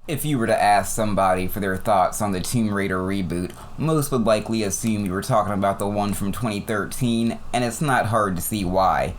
If you were to ask somebody for their thoughts on the Tomb Raider reboot, most would likely assume you were talking about the one from 2013, and it's not hard to see why.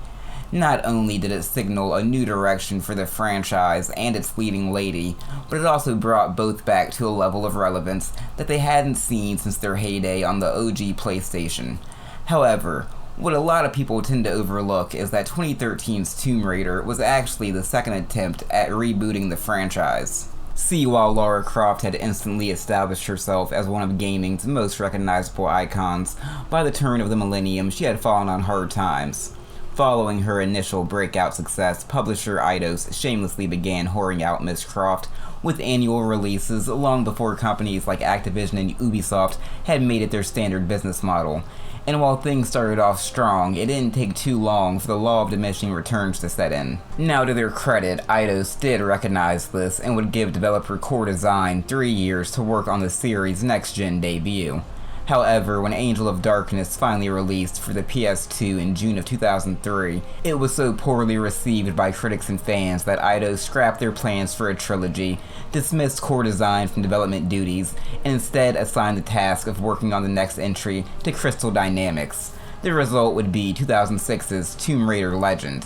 Not only did it signal a new direction for the franchise and its leading lady, but it also brought both back to a level of relevance that they hadn't seen since their heyday on the OG PlayStation. However, what a lot of people tend to overlook is that 2013's Tomb Raider was actually the second attempt at rebooting the franchise. See, while Lara Croft had instantly established herself as one of gaming's most recognizable icons, by the turn of the millennium she had fallen on hard times. Following her initial breakout success, publisher Eidos shamelessly began whoring out Miss Croft with annual releases long before companies like Activision and Ubisoft had made it their standard business model. And while things started off strong, it didn't take too long for the law of diminishing returns to set in. Now, to their credit, Eidos did recognize this and would give developer Core Design 3 years to work on the series' next-gen debut. However, when Angel of Darkness finally released for the PS2 in June of 2003, it was so poorly received by critics and fans that Eidos scrapped their plans for a trilogy, dismissed Core Design from development duties, and instead assigned the task of working on the next entry to Crystal Dynamics. The result would be 2006's Tomb Raider Legend.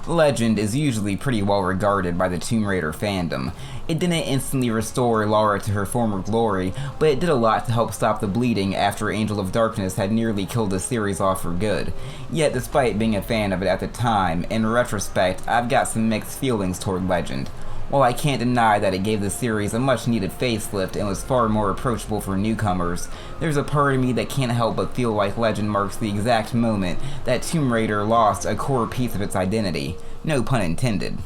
Legend is usually pretty well regarded by the Tomb Raider fandom. It didn't instantly restore Lara to her former glory, but it did a lot to help stop the bleeding after Angel of Darkness had nearly killed the series off for good. Yet despite being a fan of it at the time, in retrospect, I've got some mixed feelings toward Legend. While I can't deny that it gave the series a much needed facelift and was far more approachable for newcomers, there's a part of me that can't help but feel like Legend marks the exact moment that Tomb Raider lost a core piece of its identity. No pun intended.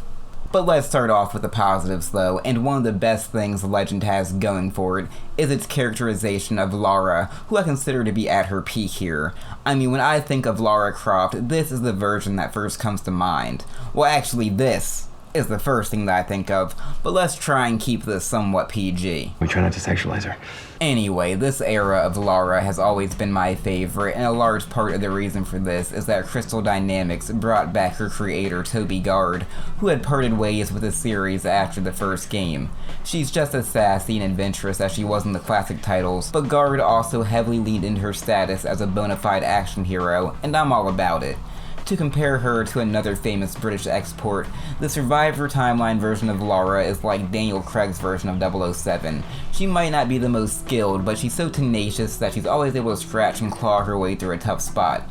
But let's start off with the positives though, and one of the best things Legend has going for it is its characterization of Lara, who I consider to be at her peak here. I mean, when I think of Lara Croft, this is the version that first comes to mind. Well, actually, this is the first thing that I think of, but let's try and keep this somewhat PG. We try not to sexualize her. Anyway, this era of Lara has always been my favorite, and a large part of the reason for this is that Crystal Dynamics brought back her creator Toby Gard, who had parted ways with the series after the first game. She's just as sassy and adventurous as she was in the classic titles, but Gard also heavily leaned into her status as a bona fide action hero, and I'm all about it. To compare her to another famous British export, the Survivor timeline version of Lara is like Daniel Craig's version of 007. She might not be the most skilled, but she's so tenacious that she's always able to scratch and claw her way through a tough spot.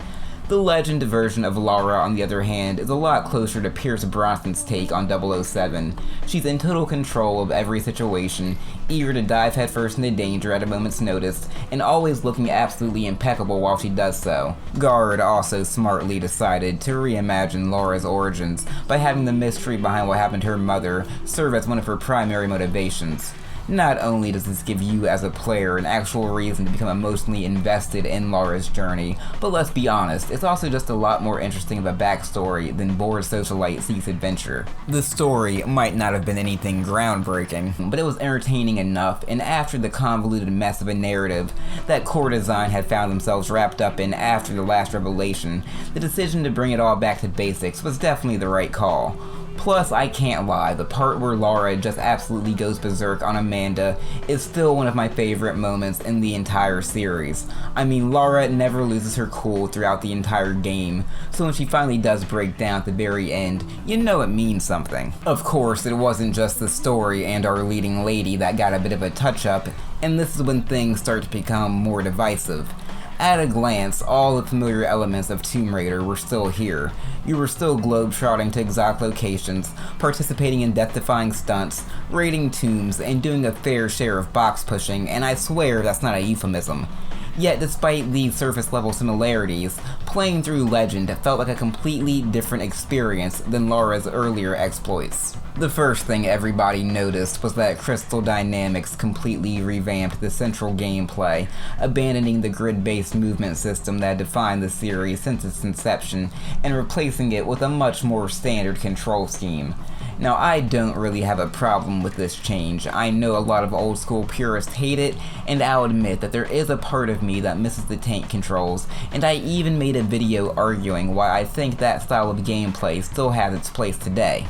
The Legend version of Lara, on the other hand, is a lot closer to Pierce Brosnan's take on 007. She's in total control of every situation, eager to dive headfirst into danger at a moment's notice, and always looking absolutely impeccable while she does so. Gard also smartly decided to reimagine Lara's origins by having the mystery behind what happened to her mother serve as one of her primary motivations. Not only does this give you as a player an actual reason to become emotionally invested in Lara's journey, but let's be honest, it's also just a lot more interesting of a backstory than bored socialite seeks adventure. The story might not have been anything groundbreaking, but it was entertaining enough, and after the convoluted mess of a narrative that Core Design had found themselves wrapped up in after the last revelation, the decision to bring it all back to basics was definitely the right call. Plus, I can't lie, the part where Lara just absolutely goes berserk on Amanda is still one of my favorite moments in the entire series. I mean, Lara never loses her cool throughout the entire game, so when she finally does break down at the very end, you know it means something. Of course, it wasn't just the story and our leading lady that got a bit of a touch-up, and this is when things start to become more divisive. At a glance, all the familiar elements of Tomb Raider were still here. You were still globe-trotting to exotic locations, participating in death-defying stunts, raiding tombs, and doing a fair share of box pushing, and I swear that's not a euphemism. Yet despite these surface-level similarities, playing through Legend felt like a completely different experience than Lara's earlier exploits. The first thing everybody noticed was that Crystal Dynamics completely revamped the central gameplay, abandoning the grid-based movement system that defined the series since its inception, and replacing it with a much more standard control scheme. Now, I don't really have a problem with this change. I know a lot of old school purists hate it, and I'll admit that there is a part of me that misses the tank controls, and I even made a video arguing why I think that style of gameplay still has its place today.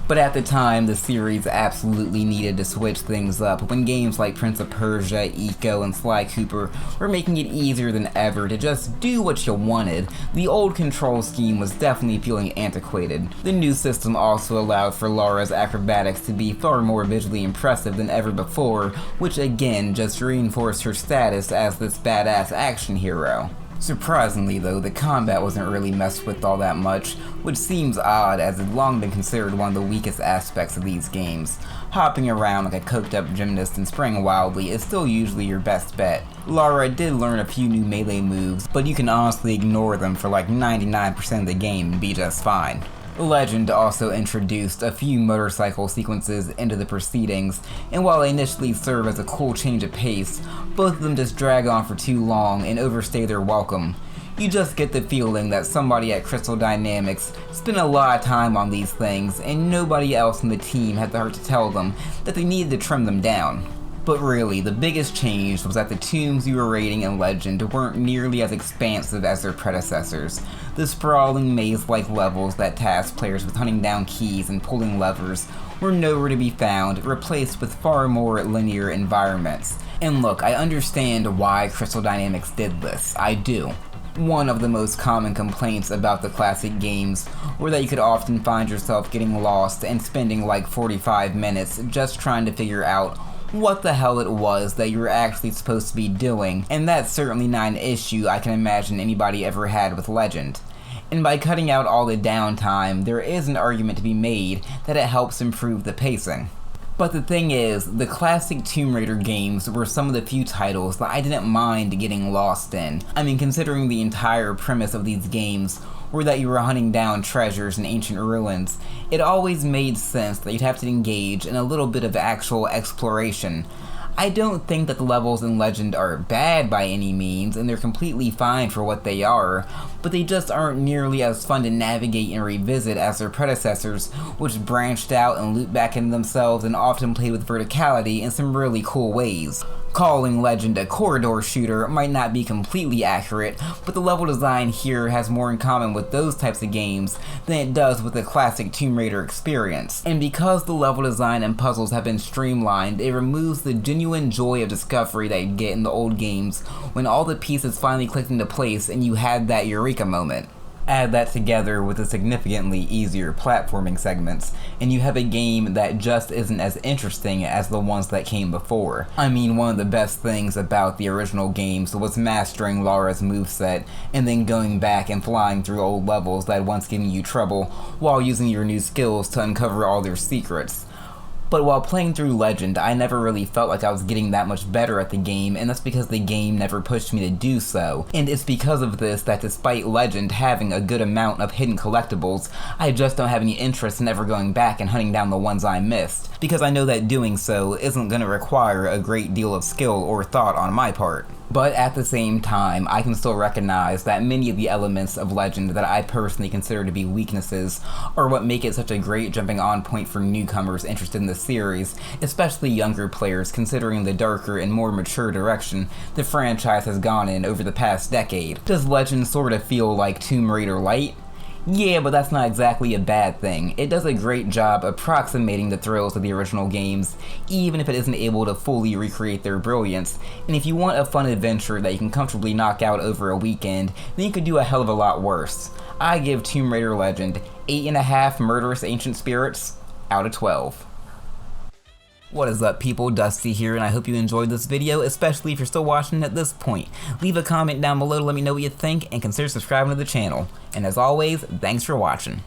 But at the time, the series absolutely needed to switch things up when games like Prince of Persia, Eco, and Sly Cooper were making it easier than ever to just do what you wanted. The old control scheme was definitely feeling antiquated. The new system also allowed for Lara's acrobatics to be far more visually impressive than ever before, which again just reinforced her status as this badass action hero. Surprisingly though, the combat wasn't really messed with all that much, which seems odd as it's long been considered one of the weakest aspects of these games. Hopping around like a coked up gymnast and spraying wildly is still usually your best bet. Lara did learn a few new melee moves, but you can honestly ignore them for like 99% of the game and be just fine. Legend also introduced a few motorcycle sequences into the proceedings, and while they initially serve as a cool change of pace, both of them just drag on for too long and overstay their welcome. You just get the feeling that somebody at Crystal Dynamics spent a lot of time on these things, and nobody else in the team had the heart to tell them that they needed to trim them down. But really, the biggest change was that the tombs you were raiding in Legend weren't nearly as expansive as their predecessors. The sprawling maze-like levels that tasked players with hunting down keys and pulling levers were nowhere to be found, replaced with far more linear environments. And look, I understand why Crystal Dynamics did this. I do. One of the most common complaints about the classic games were that you could often find yourself getting lost and spending like 45 minutes just trying to figure out what the hell it was that you were actually supposed to be doing, and that's certainly not an issue I can imagine anybody ever had with Legend. And by cutting out all the downtime, there is an argument to be made that it helps improve the pacing. But the thing is, the classic Tomb Raider games were some of the few titles that I didn't mind getting lost in. I mean, considering the entire premise of these games were that you were hunting down treasures in ancient ruins, it always made sense that you'd have to engage in a little bit of actual exploration. I don't think that the levels in Legend are bad by any means, and they're completely fine for what they are, but they just aren't nearly as fun to navigate and revisit as their predecessors, which branched out and looped back into themselves and often played with verticality in some really cool ways. Calling Legend a corridor shooter might not be completely accurate, but the level design here has more in common with those types of games than it does with the classic Tomb Raider experience. And because the level design and puzzles have been streamlined, it removes the genuine joy of discovery that you get in the old games when all the pieces finally clicked into place and you had that eureka moment. Add that together with the significantly easier platforming segments, and you have a game that just isn't as interesting as the ones that came before. I mean, one of the best things about the original games was mastering Lara's moveset, and then going back and flying through old levels that had once given you trouble, while using your new skills to uncover all their secrets. But while playing through Legend, I never really felt like I was getting that much better at the game, and that's because the game never pushed me to do so. And it's because of this that despite Legend having a good amount of hidden collectibles, I just don't have any interest in ever going back and hunting down the ones I missed, because I know that doing so isn't going to require a great deal of skill or thought on my part. But at the same time, I can still recognize that many of the elements of Legend that I personally consider to be weaknesses are what make it such a great jumping on point for newcomers interested in the series, especially younger players considering the darker and more mature direction the franchise has gone in over the past decade. Does Legend sort of feel like Tomb Raider Light? Yeah, but that's not exactly a bad thing. It does a great job approximating the thrills of the original games, even if it isn't able to fully recreate their brilliance. And if you want a fun adventure that you can comfortably knock out over a weekend, then you could do a hell of a lot worse. I give Tomb Raider Legend 8.5 murderous ancient spirits out of 12. What is up people, Dusty here, and I hope you enjoyed this video, especially if you're still watching at this point. Leave a comment down below to let me know what you think, and consider subscribing to the channel. And as always, thanks for watching.